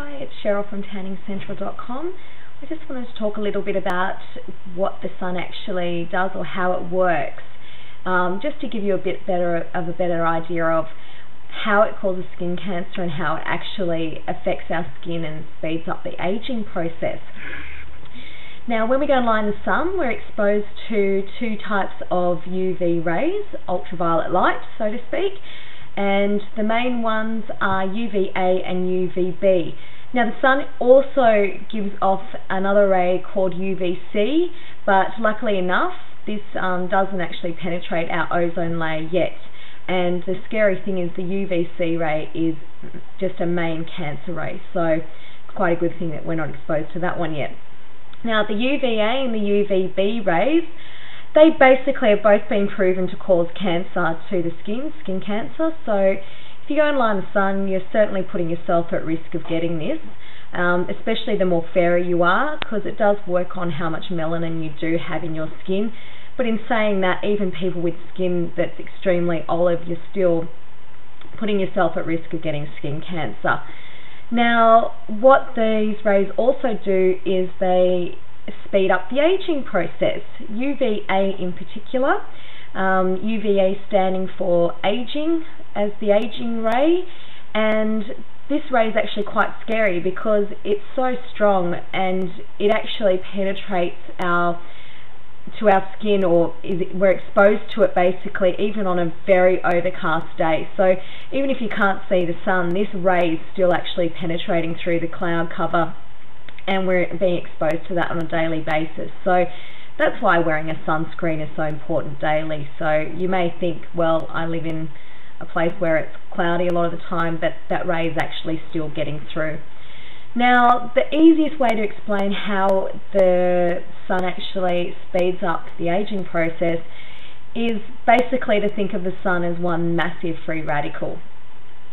Hi, it's Cheryl from TanningCentral.com. I just wanted to talk a little bit about what the sun actually does or how it works, just to give you a better idea of how it causes skin cancer and how it actually affects our skin and speeds up the aging process. Now, when we go and lie in the sun, we're exposed to two types of UV rays, ultraviolet light, so to speak, and the main ones are UVA and UVB. Now, the sun also gives off another ray called UVC, but luckily enough, this doesn't actually penetrate our ozone layer yet. And the scary thing is the UVC ray is just a main cancer ray, so it's quite a good thing that we're not exposed to that one yet. Now, the UVA and the UVB rays, they basically have both been proven to cause cancer to the skin cancer. So if you go and lie in the sun, you're certainly putting yourself at risk of getting this, especially the more fairer you are, because it does work on how much melanin you do have in your skin. But in saying that, even people with skin that's extremely olive, you're still putting yourself at risk of getting skin cancer. Now, what these rays also do is they speed up the aging process. UVA in particular, UVA standing for aging as the aging ray, and this ray is actually quite scary because it's so strong and it actually penetrates to our skin, or we're exposed to it basically even on a very overcast day. So even if you can't see the sun, this ray is still actually penetrating through the cloud cover, and we're being exposed to that on a daily basis. So that's why wearing a sunscreen is so important daily. So you may think, well, I live in a place where it's cloudy a lot of the time, but that ray is actually still getting through. Now, the easiest way to explain how the sun actually speeds up the aging process is basically to think of the sun as one massive free radical.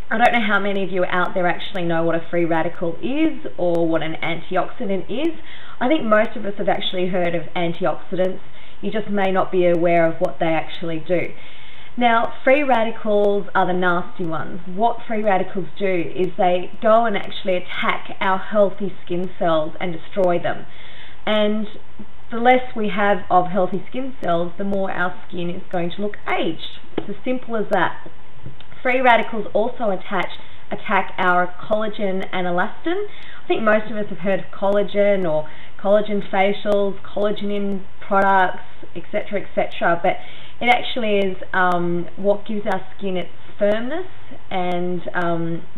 I don't know how many of you out there actually know what a free radical is or what an antioxidant is. I think most of us have actually heard of antioxidants. You just may not be aware of what they actually do. Now, free radicals are the nasty ones. What free radicals do is they go and actually attack our healthy skin cells and destroy them. And the less we have of healthy skin cells, the more our skin is going to look aged. It's as simple as that. Free radicals also attack our collagen and elastin. I think most of us have heard of collagen or collagen facials, collagen in products, etc., etc. But it actually is what gives our skin its firmness and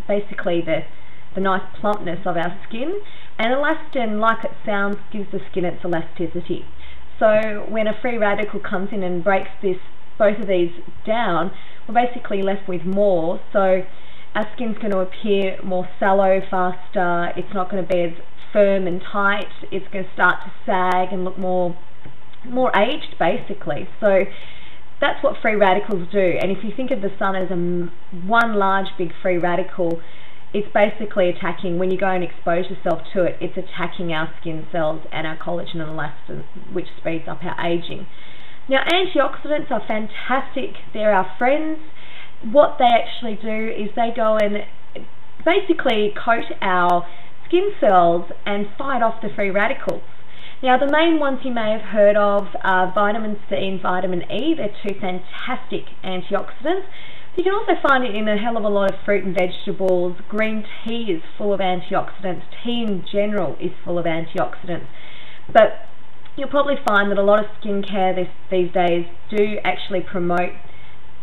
basically the nice plumpness of our skin. And elastin, like it sounds, gives the skin its elasticity. So when a free radical comes in and breaks both of these down, we're basically left with more. So our skin's going to appear more sallow faster. It's not going to be as firm and tight. It's going to start to sag and look more aged, basically. So that's what free radicals do. And if you think of the sun as one large big free radical, it's basically attacking, when you go and expose yourself to it, it's attacking our skin cells and our collagen and elastin, which speeds up our aging. Now, antioxidants are fantastic. They're our friends. What they actually do is they go and basically coat our skin cells and fight off the free radicals. Now, the main ones you may have heard of are vitamin C and vitamin E. They're two fantastic antioxidants. You can also find it in a hell of a lot of fruit and vegetables. Green tea is full of antioxidants. Tea in general is full of antioxidants. But you'll probably find that a lot of skincare these days do actually promote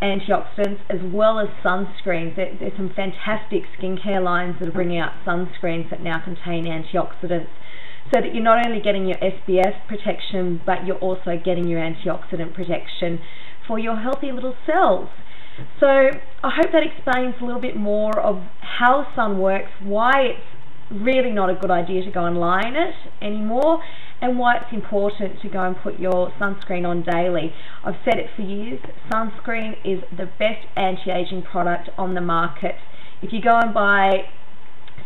antioxidants as well as sunscreens. There's some fantastic skincare lines that are bringing out sunscreens that now contain antioxidants, so that you're not only getting your SPF protection, but you're also getting your antioxidant protection for your healthy little cells. So I hope that explains a little bit more of how the sun works, why it's really not a good idea to go and lie in it anymore, and why it's important to go and put your sunscreen on daily. I've said it for years, sunscreen is the best anti-aging product on the market. If you go and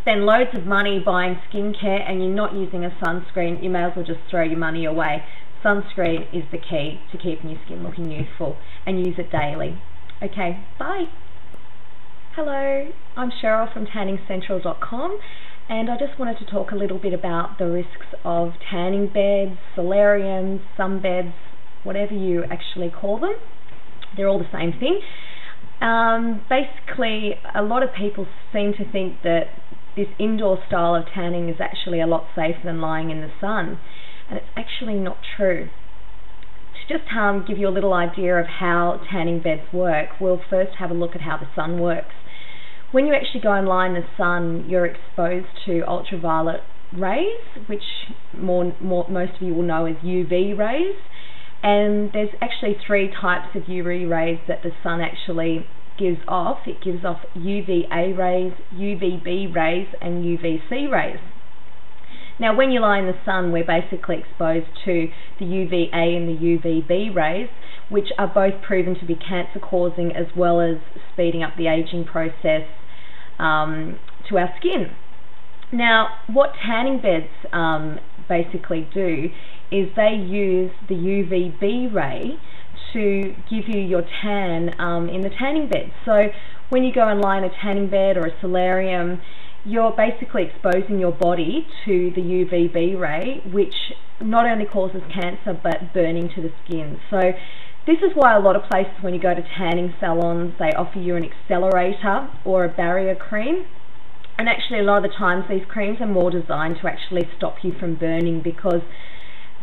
spend loads of money buying skincare and you're not using a sunscreen, you may as well just throw your money away. Sunscreen is the key to keeping your skin looking youthful, and use it daily. Okay, bye. Hello, I'm Cheryl from TanningCentral.com, and I just wanted to talk a little bit about the risks of tanning beds, solariums, sunbeds, whatever you actually call them. They're all the same thing. Basically, a lot of people seem to think that this indoor style of tanning is actually a lot safer than lying in the sun, and it's actually not true. To just give you a little idea of how tanning beds work, we'll first have a look at how the sun works. When you actually go and lie in the sun, you're exposed to ultraviolet rays, which most of you will know as UV rays. And there's actually 3 types of UV rays that the sun actually gives off. It gives off UVA rays, UVB rays, and UVC rays. Now, when you lie in the sun, we're basically exposed to the UVA and the UVB rays, which are both proven to be cancer-causing as well as speeding up the aging process to our skin. Now, what tanning beds basically do is they use the UVB ray to give you your tan in the tanning bed. So when you go and lie in a tanning bed or a solarium, you're basically exposing your body to the UVB ray, which not only causes cancer but burning to the skin. So this is why a lot of places, when you go to tanning salons, they offer you an accelerator or a barrier cream. And actually, a lot of the times these creams are more designed to actually stop you from burning, because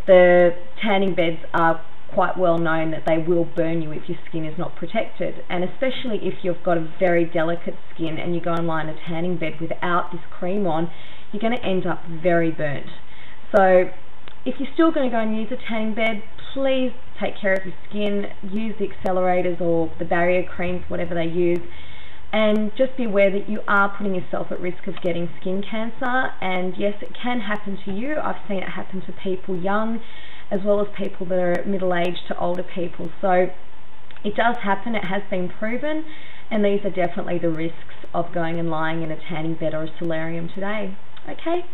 the tanning beds are quite well known that they will burn you if your skin is not protected, and especially if you've got a very delicate skin and you go and lie in a tanning bed without this cream on, you're going to end up very burnt. So if you're still going to go and use a tanning bed, please take care of your skin, use the accelerators or the barrier creams, whatever they use, and just be aware that you are putting yourself at risk of getting skin cancer. And yes, it can happen to you. I've seen it happen to people young as well as people that are middle-aged to older people. So it does happen, it has been proven, and these are definitely the risks of going and lying in a tanning bed or a solarium today. Okay?